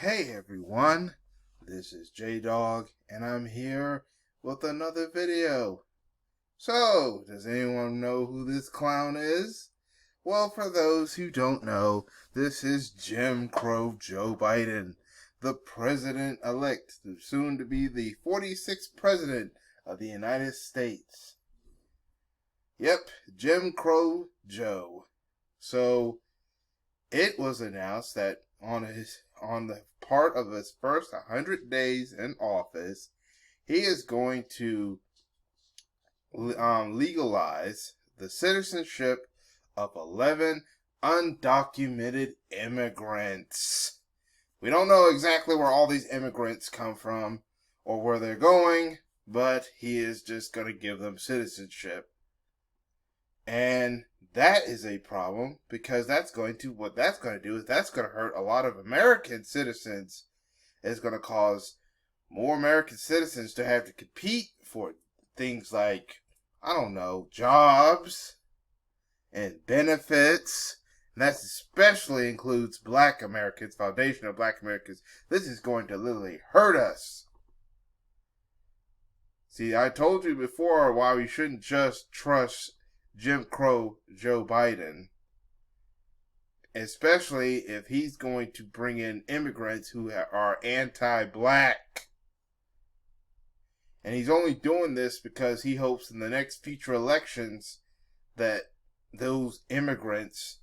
Hey everyone, this is J-Dog and I'm here with another video. So, does anyone know who this clown is? Well, for those who don't know, this is Jim Crow Joe Biden, the president-elect, soon to be the 46th president of the United States. Yep, Jim Crow Joe. So, it was announced that on the part of his first 100 days in office, he is going to legalize the citizenship of 11 undocumented immigrants. We don't know exactly where all these immigrants come from or where they're going, but he is just going to give them citizenship. And that is a problem because that's going to hurt a lot of American citizens. It's going to cause more American citizens to have to compete for things like, I don't know, jobs and benefits. And that especially includes Black Americans, foundation of Black Americans. This is going to literally hurt us. See, I told you before why we shouldn't just trust Jim Crow Joe Biden, especially if he's going to bring in immigrants who are anti-Black. And he's only doing this because he hopes in the next future elections that those immigrants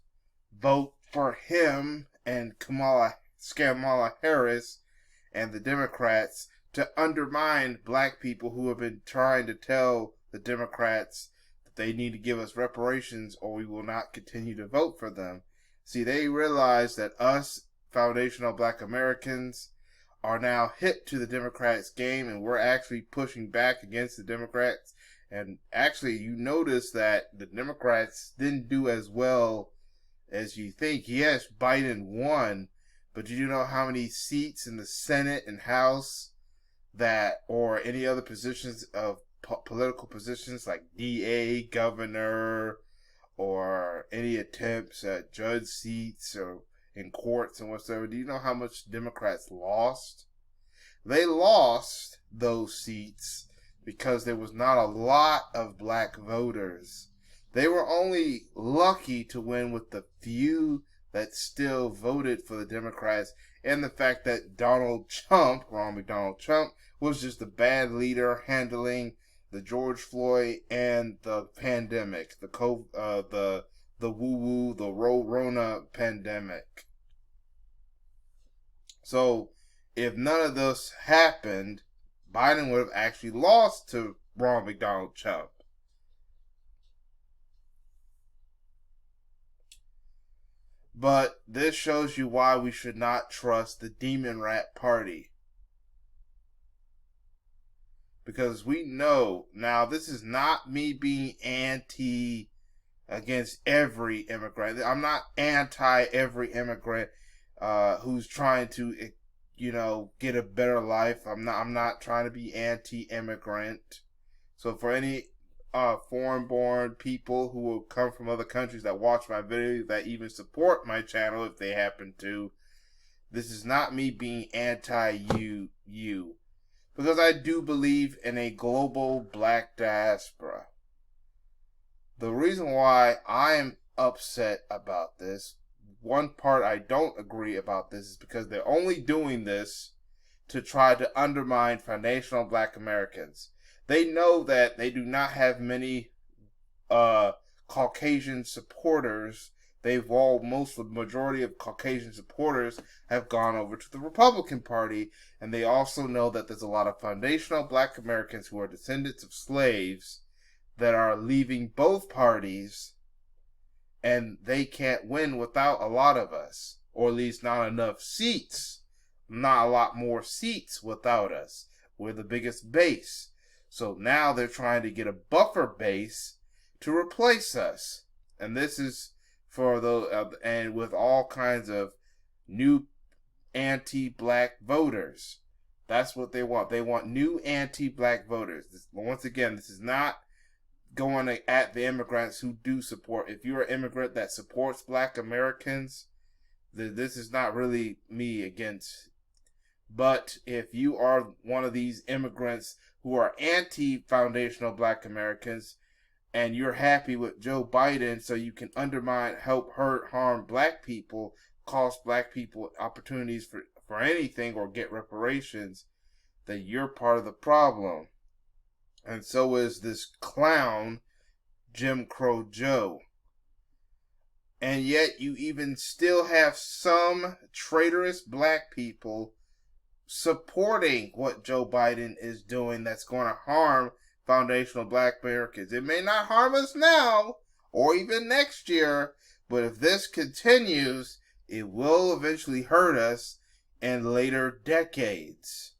vote for him and Kamala Harris and the Democrats to undermine Black people who have been trying to tell the Democrats they need to give us reparations or we will not continue to vote for them. See, they realize that us foundational Black Americans are now hip to the Democrats' game and we're actually pushing back against the Democrats. And actually, you notice that the Democrats didn't do as well as you think. Yes, Biden won, but did you know how many seats in the Senate and House or any other positions of political positions like DA, governor, or any attempts at judge seats or in courts and whatsoever? Do you know how much Democrats lost? They lost those seats because there was not a lot of Black voters. They were only lucky to win with the few that still voted for the Democrats, and the fact that Donald Trump was just a bad leader handling the George Floyd and the pandemic, the Rona pandemic. So, if none of this happened, Biden would have actually lost to Ronald McDonald Trump. But this shows you why we should not trust the Demon Rat Party. Because we know, now this is not me being anti against every immigrant. I'm not anti every immigrant who's trying to, get a better life. I'm not trying to be anti-immigrant. So for any foreign-born people who will come from other countries that watch my videos, that even support my channel if they happen to, this is not me being anti-you. Because I do believe in a global Black diaspora. The reason why I am upset about this, one part I don't agree about this, is because they're only doing this to try to undermine foundational Black Americans. They know that they do not have many Caucasian supporters. The majority of Caucasian supporters have gone over to the Republican Party, and they also know that there's a lot of foundational Black Americans who are descendants of slaves that are leaving both parties, and they can't win without a lot of us, or at least not enough seats, not a lot more seats without us. We're the biggest base. So now they're trying to get a buffer base to replace us, and this is for and with all kinds of new anti-Black voters. That's what they want. They want new anti-Black voters. Once again, this is not going at the immigrants who do support. If you're an immigrant that supports Black Americans, this is not really me against But if you are one of these immigrants who are anti-foundational black Americans and you're happy with Joe Biden so you can undermine, help hurt, harm black people, cost black people opportunities for anything or get reparations, then you're part of the problem. And so is this clown, Jim Crow Joe. And yet you even still have some traitorous black people supporting what Joe Biden is doing that's going to harm foundational black Americans. It may not harm us now or even next year, but if this continues, it will eventually hurt us in later decades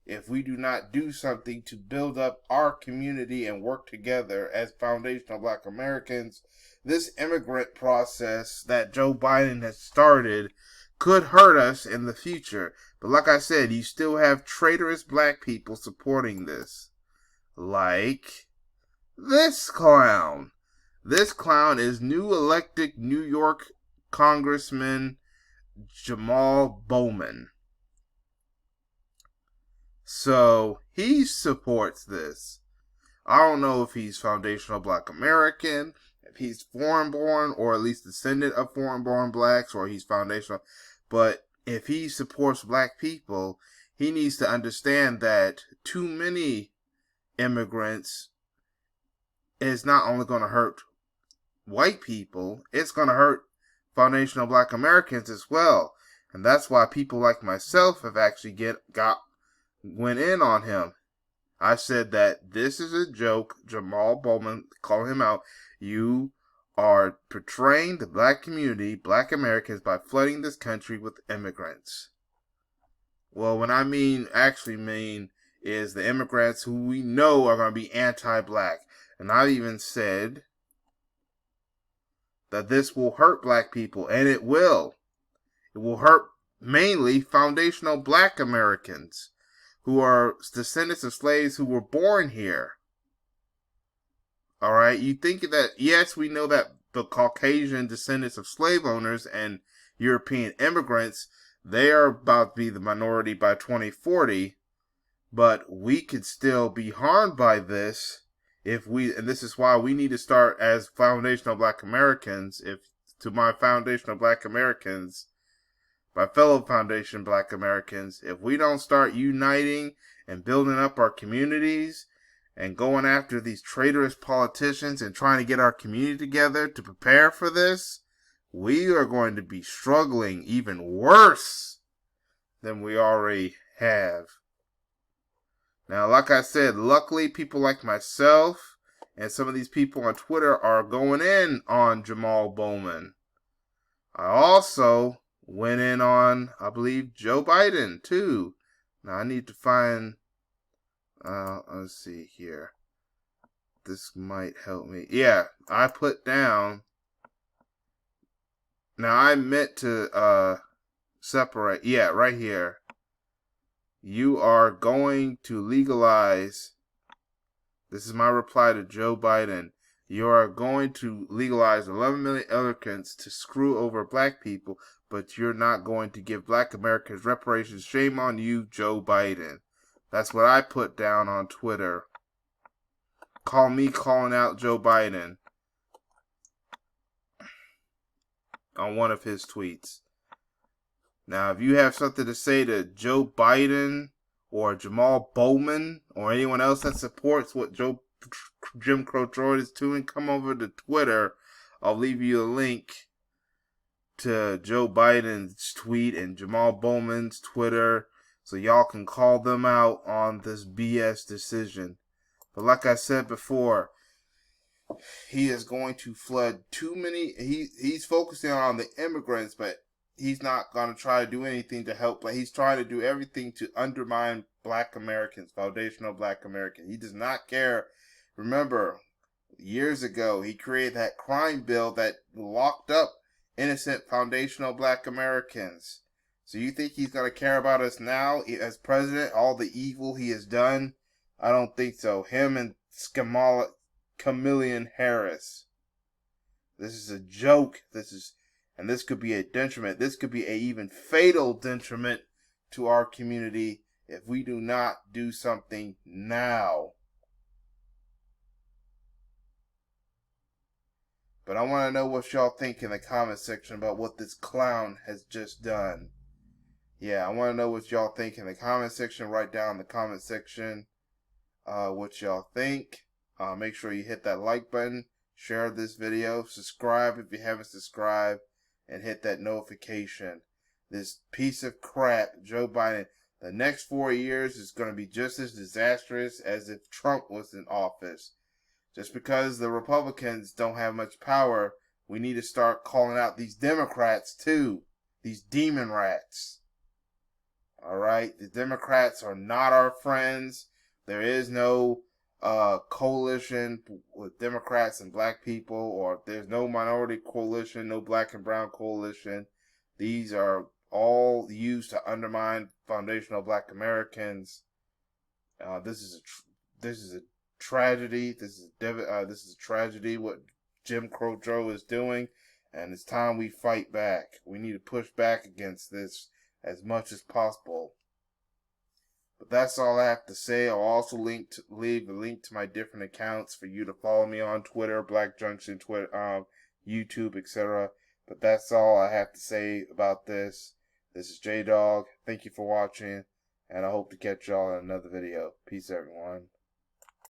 if we do not do something to build up our community and work together as foundational black Americans. This immigrant process that Joe Biden has started could hurt us in the future. But like I said, you still have traitorous black people supporting this. Like this clown. This clown is new elected New York Congressman Jamal Bowman. So he supports this. I don't know if he's foundational black American, if he's foreign born, or at least descendant of foreign born blacks, or he's foundational. But if he supports black people, he needs to understand that too many immigrants is not only going to hurt white people, it's going to hurt foundational black Americans as well. And that's why people like myself have actually went in on him. I said that this is a joke. Jamal Bowman, call him out. You are portraying the black community, black Americans, by flooding this country with immigrants. Well, what I actually mean is the immigrants who we know are going to be anti-black. And I even said that this will hurt black people, and it will. It will hurt mainly foundational black Americans who are descendants of slaves who were born here. Alright, you think that, yes, we know that the Caucasian descendants of slave owners and European immigrants, they are about to be the minority by 2040, but we could still be harmed by this and this is why we need to start as foundational black Americans, to my foundational black Americans, my fellow foundation black Americans, if we don't start uniting and building up our communities and going after these traitorous politicians and trying to get our community together to prepare for this, we are going to be struggling even worse than we already have. Now, like I said, luckily people like myself and some of these people on Twitter are going in on Jamal Bowman. I also went in on, I believe, Joe Biden, too. Now, I need to find, let's see here. This might help me. Yeah, I put down, now I meant to separate, yeah, right here. You are going to legalize, this is my reply to Joe Biden, you are going to legalize 11 million immigrants to screw over black people, but you're not going to give black Americans reparations. Shame on you, Joe Biden. That's what I put down on Twitter. Call me calling out Joe Biden on one of his tweets. Now, if you have something to say to Joe Biden or Jamal Bowman or anyone else that supports what Jim Crow Droid is doing, come over to Twitter. I'll leave you a link to Joe Biden's tweet and Jamal Bowman's Twitter so y'all can call them out on this BS decision. But like I said before, he is going to flood too many. He's focusing on the immigrants, but he's not going to try to do anything to help. But he's trying to do everything to undermine black Americans, foundational black Americans. He does not care. Remember, years ago, he created that crime bill that locked up innocent foundational black Americans. So you think he's going to care about us now as president, all the evil he has done? I don't think so. Him and Chameleon Harris. This is a joke. This could be a detriment. This could be a even fatal detriment to our community if we do not do something now. But I want to know what y'all think in the comment section about what this clown has just done. Yeah, I want to know what y'all think in the comment section. Write down in the comment section what y'all think. Make sure you hit that like button, share this video, subscribe if you haven't subscribed, and hit that notification. This piece of crap, Joe Biden, the next 4 years is going to be just as disastrous as if Trump was in office. Just because the Republicans don't have much power, we need to start calling out these Democrats too. These demon rats. Alright? The Democrats are not our friends. There is no coalition with Democrats and black people, or there's no minority coalition, no black and brown coalition. These are all used to undermine foundational black Americans. This is a tragedy. This is a tragedy what Jim Crow Joe is doing, and it's time we fight back. We need to push back against this as much as possible. But that's all I have to say. I'll also leave a link to my different accounts for you to follow me on Twitter, Black Junction, Twitter, YouTube, etc. But that's all I have to say about this. This is J Dog. Thank you for watching, and I hope to catch y'all in another video. Peace, everyone.